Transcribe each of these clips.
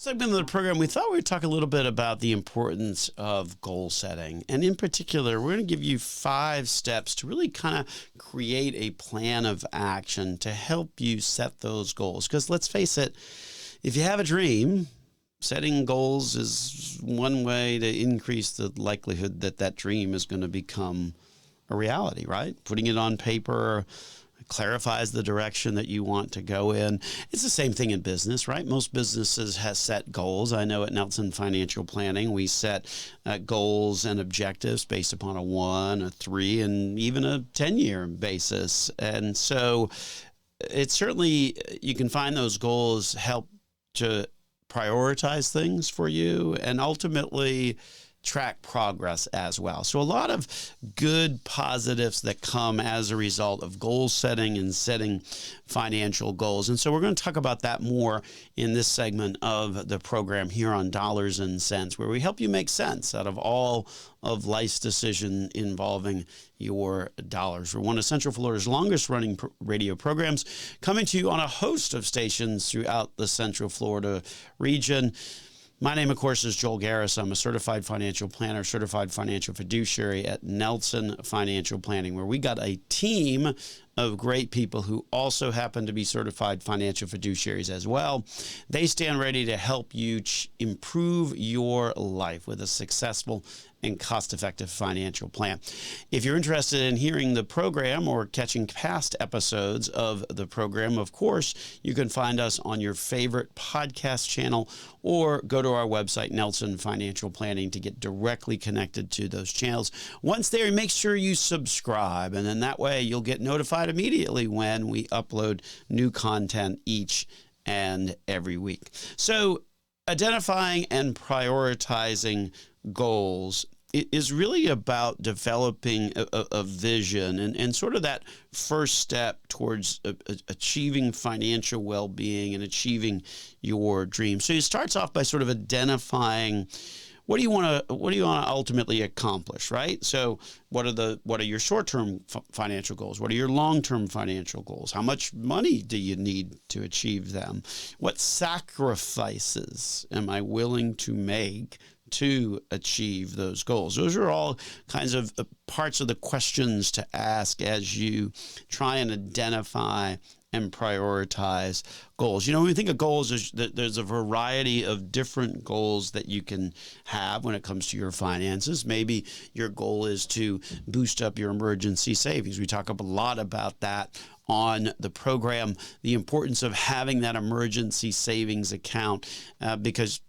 Segment of the program, we thought we'd talk a little bit about the importance of goal setting. And in particular, we're going to give you 5 steps to really kind of create a plan of action to help you set those goals. Because let's face it, if you have a dream, setting goals is one way to increase the likelihood that that dream is going to become a reality, right? Putting it on paper clarifies the direction that you want to go in. It's the same thing in business, right? Most businesses have set goals. I know at Nelson Financial Planning, we set goals and objectives based upon a 1, a 3, and even a 10-year basis. And so it's certainly, you can find those goals help to prioritize things for you and ultimately track progress as well. So a lot of good positives that come as a result of goal setting and setting financial goals. And so we're going to talk about that more in this segment of the program here on Dollars and Cents, where we help you make sense out of all of life's decision involving your dollars. We're one of Central Florida's longest running radio programs, coming to you on a host of stations throughout the Central Florida region. My name, of course, is Joel Garris. I'm a certified financial planner, certified financial fiduciary at Nelson Financial Planning, where we got a team of great people who also happen to be certified financial fiduciaries as well. They stand ready to help you improve your life with a successful and cost-effective financial plan. If you're interested in hearing the program or catching past episodes of the program, of course, you can find us on your favorite podcast channel or go to our website, Nelson Financial Planning, to get directly connected to those channels. Once there, make sure you subscribe, and then that way you'll get notified immediately when we upload new content each and every week. So identifying and prioritizing goals is really about developing a vision and sort of that first step towards achieving financial well-being and achieving your dreams. So it starts off by sort of identifying what do you want to ultimately accomplish, right? So what are your short-term financial goals? What are your long-term financial goals? How much money do you need to achieve them? What sacrifices am I willing to make to achieve those goals? Those are all kinds of parts of the questions to ask as you try and identify and prioritize goals. You know, when we think of goals, there's a variety of different goals that you can have when it comes to your finances. Maybe your goal is to boost up your emergency savings. We talk a lot about that on the program, the importance of having that emergency savings account because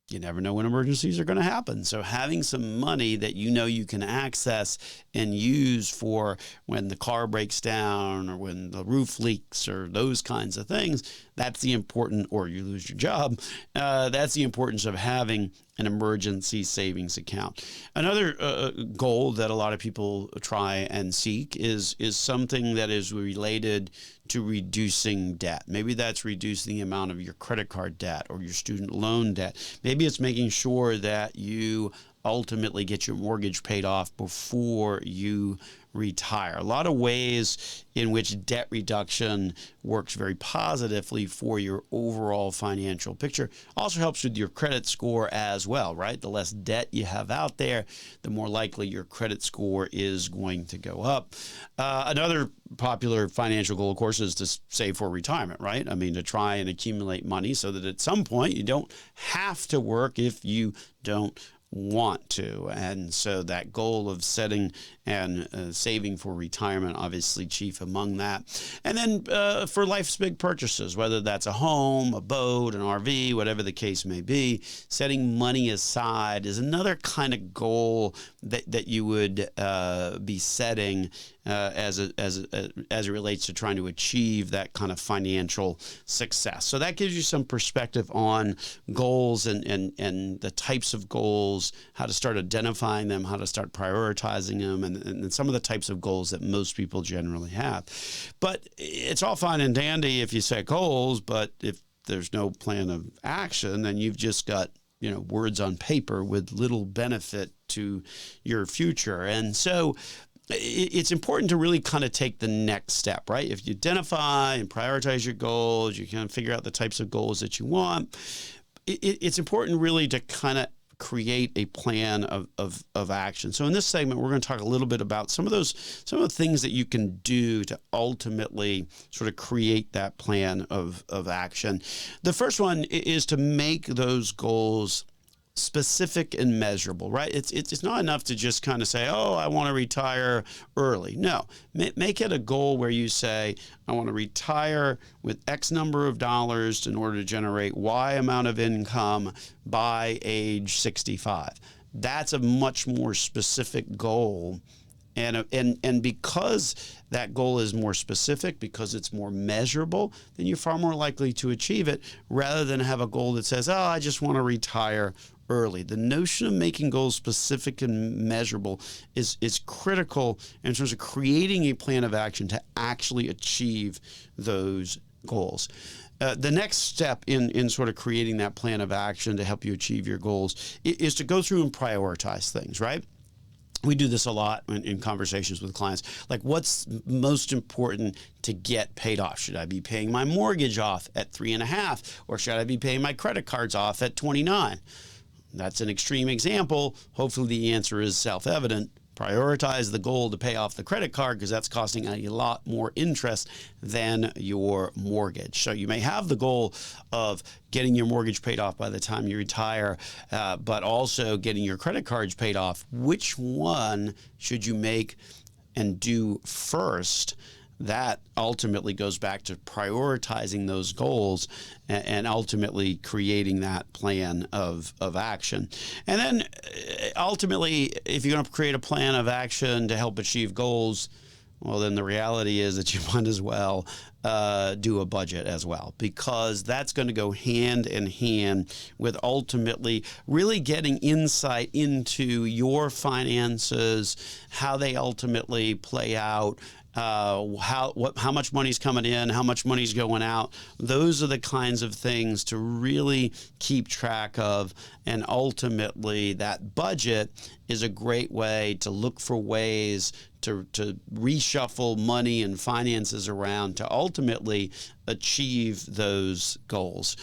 you never know when emergencies are going to happen. So having some money that you know you can access and use for when the car breaks down or when the roof leaks or those kinds of things, that's the important, or you lose your job, that's the importance of having an emergency savings account. Another goal that a lot of people try and seek is something that is related to reducing debt. Maybe that's reducing the amount of your credit card debt or your student loan debt. Maybe it's making sure that you ultimately get your mortgage paid off before you retire. A lot of ways in which debt reduction works very positively for your overall financial picture. Also helps with your credit score as well, right? The less debt you have out there, the more likely your credit score is going to go up. Another popular financial goal, of course, is to save for retirement, right? I mean, to try and accumulate money so that at some point you don't have to work if you don't want to. And so that goal of setting and saving for retirement, obviously chief among that. And then for life's big purchases, whether that's a home, a boat, an RV, whatever the case may be, setting money aside is another kind of goal that you would be setting as it relates to trying to achieve that kind of financial success. So that gives you some perspective on goals and the types of goals, how to start identifying them, how to start prioritizing them, and some of the types of goals that most people generally have. But it's all fine and dandy if you set goals, but if there's no plan of action, then you've just got words on paper with little benefit to your future. And so it's important to really kind of take the next step, right? If you identify and prioritize your goals, you kind of figure out the types of goals that you want. it's important really to kind of create a plan of action. So in this segment, we're going to talk a little bit about some of the things that you can do to ultimately sort of create that plan of action. The first one is to make those goals specific and measurable, right? It's not enough to just kind of say, oh, I want to retire early. No, make it a goal where you say, I want to retire with X number of dollars in order to generate Y amount of income by age 65. That's a much more specific goal. And because that goal is more specific, because it's more measurable, then you're far more likely to achieve it rather than have a goal that says, oh, I just want to retire early. The notion of making goals specific and measurable is critical in terms of creating a plan of action to actually achieve those goals. The next step in sort of creating that plan of action to help you achieve your goals is to go through and prioritize things, right? We do this a lot in conversations with clients. Like, what's most important to get paid off? Should I be paying my mortgage off at 3.5, or should I be paying my credit cards off at 29? That's an extreme example. Hopefully the answer is self-evident. Prioritize the goal to pay off the credit card because that's costing a lot more interest than your mortgage. So you may have the goal of getting your mortgage paid off by the time you retire, but also getting your credit cards paid off. Which one should you make and do first? That ultimately goes back to prioritizing those goals and ultimately creating that plan of action. And then ultimately, if you're going to create a plan of action to help achieve goals, well, then the reality is that you might as well do a budget as well, because that's going to go hand in hand with ultimately really getting insight into your finances, how they ultimately play out, how much money's coming in, how much money's going out. Those are the kinds of things to really keep track of. And ultimately, that budget is a great way to look for ways to reshuffle money and finances around to ultimately achieve those goals.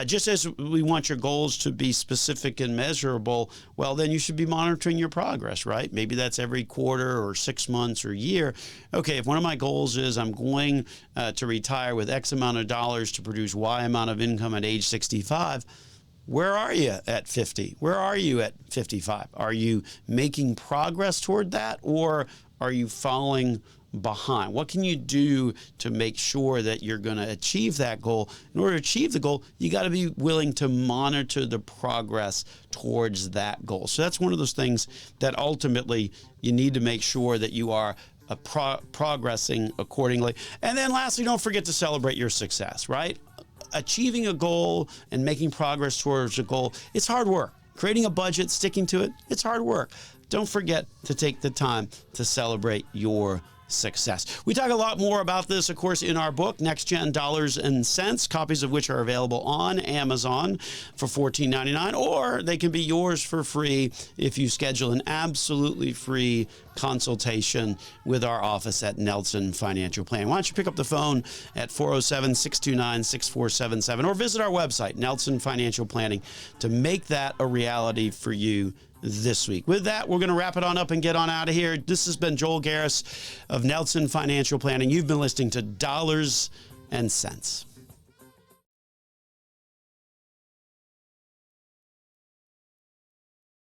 Just as we want your goals to be specific and measurable, well, then you should be monitoring your progress, right? Maybe that's every quarter or 6 months or year. Okay, if one of my goals is I'm going to retire with X amount of dollars to produce Y amount of income at age 65, where are you at 50? Where are you at 55? Are you making progress toward that, or are you falling behind? What can you do to make sure that you're going to achieve that goal? In order to achieve the goal, you got to be willing to monitor the progress towards that goal. So that's one of those things that ultimately you need to make sure that you are progressing accordingly. And then lastly, don't forget to celebrate your success, right? Achieving a goal and making progress towards a goal, it's hard work. Creating a budget, sticking to it, it's hard work. Don't forget to take the time to celebrate your success. We talk a lot more about this, of course, in our book, Next Gen Dollars and Cents, copies of which are available on Amazon for $14.99, or they can be yours for free if you schedule an absolutely free consultation with our office at Nelson Financial Planning. Why don't you pick up the phone at 407-629-6477 or visit our website, Nelson Financial Planning, to make that a reality for you this week. With that, we're going to wrap it on up and get on out of here. This has been Joel Garris of Nelson Financial Planning. You've been listening to Dollars and Cents.